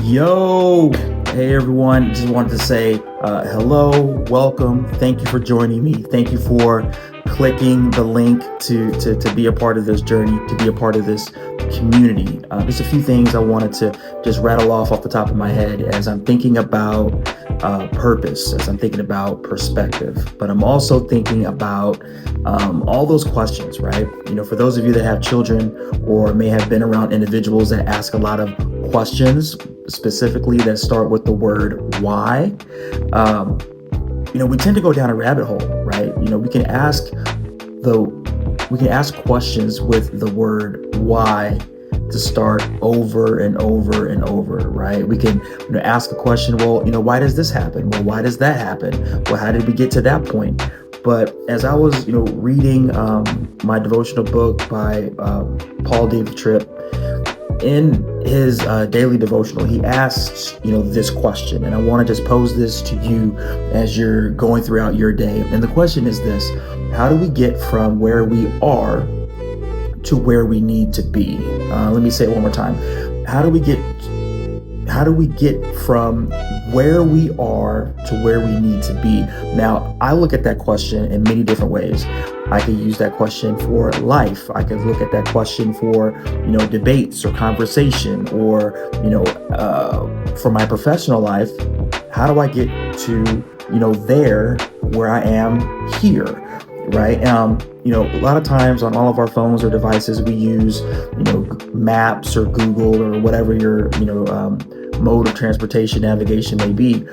Yo, hey everyone. Just wanted to say hello, welcome. Thank you for joining me. Thank you for clicking the link to be a part of this journey, to be a part of this community. There's a few things I wanted to just rattle off the top of my head as I'm thinking about purpose, as I'm thinking about perspective, but I'm also thinking about all those questions, right? For those of you that have children or may have been around individuals that ask a lot of questions, specifically that start with the word why, we tend to go down a rabbit hole, right? We can ask questions with the word why to start over and over and over, right? We can ask a question, well, why does this happen? Well, why does that happen? Well, how did we get to that point? But as I was, reading my devotional book by Paul David Tripp, in his daily devotional, he asks, this question, and I want to just pose this to you as you're going throughout your day. And the question is this: how do we get from where we are to where we need to be? Let me say it one more time. How do we get from where we are to where we need to be? Now, I look at that question in many different ways. I could use that question for life. I could look at that question for, debates or conversation, or, for my professional life. How do I get to, there where I am here? Right. A lot of times on all of our phones or devices, we use, maps or Google or whatever your, mode of transportation navigation may be.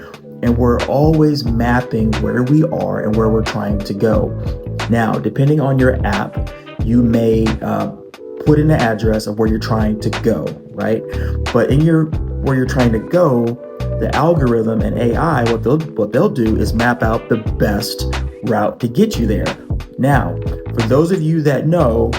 And we're always mapping where we are and where we're trying to go. Now, depending on your app, you may put in the address of where you're trying to go, right? But where you're trying to go, the algorithm and AI, what they'll do is map out the best route to get you there. Now, for those of you that know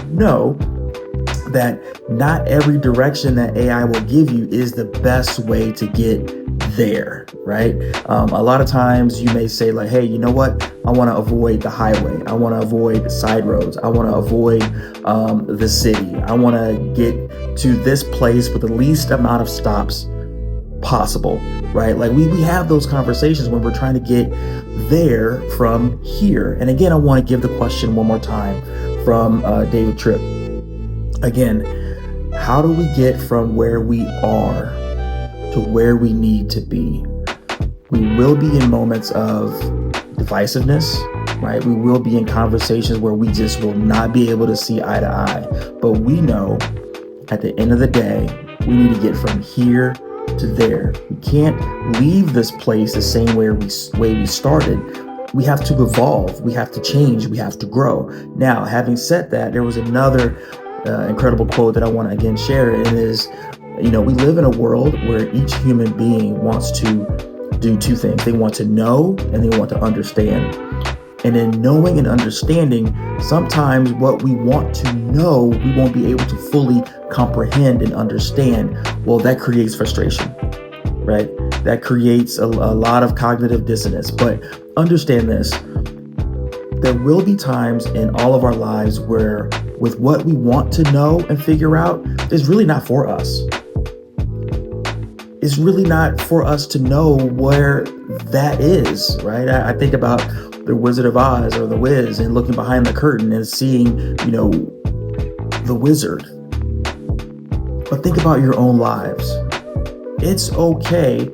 that not every direction that AI will give you is the best way to get there, right? A lot of times you may say like, hey, you know what? I want to avoid the highway. I want to avoid side roads. I want to avoid the city. I want to get to this place with the least amount of stops possible, right? Like we have those conversations when we're trying to get there from here. And again, I want to give the question one more time from David Tripp. Again, how do we get from where we are to where we need to be? We will be in moments of divisiveness, right? We will be in conversations where we just will not be able to see eye to eye. But we know at the end of the day, we need to get from here to there. We can't leave this place the same way we started. We have to evolve. We have to change. We have to grow. Now, having said that, there was another incredible quote that I want to again share. And it is, we live in a world where each human being wants to do two things. They want to know and they want to understand. And in knowing and understanding, sometimes what we want to know, we won't be able to fully comprehend and understand. Well, that creates frustration, right? That creates a lot of cognitive dissonance. But understand this: there will be times in all of our lives where with what we want to know and figure out is really not for us. It's really not for us to know where that is, right? I think about the Wizard of Oz or the Wiz and looking behind the curtain and seeing, the wizard. But think about your own lives. It's okay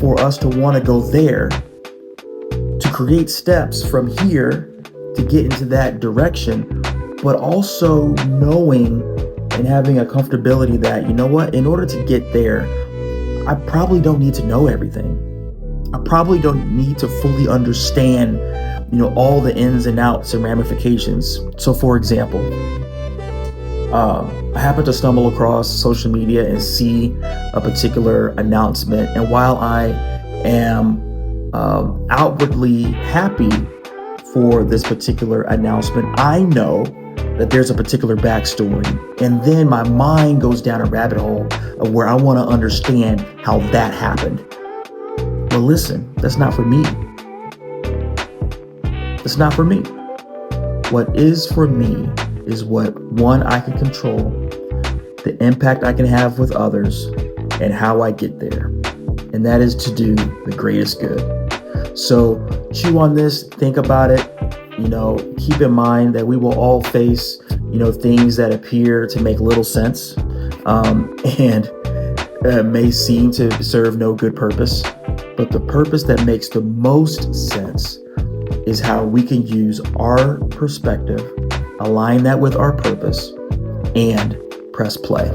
for us to want to go there, to create steps from here to get into that direction, but also knowing and having a comfortability that, in order to get there, I probably don't need to know everything. I probably don't need to fully understand, all the ins and outs and ramifications. So for example, I happen to stumble across social media and see a particular announcement. And while I am outwardly happy for this particular announcement, I know that there's a particular backstory. And then my mind goes down a rabbit hole of where I want to understand how that happened. Well, listen, that's not for me. It's not for me. What is for me is what, one, I can control, the impact I can have with others, and how I get there. And that is to do the greatest good. So chew on this, think about it. Keep in mind that we will all face, things that appear to make little sense, and may seem to serve no good purpose. But the purpose that makes the most sense is how we can use our perspective, align that with our purpose, and press play.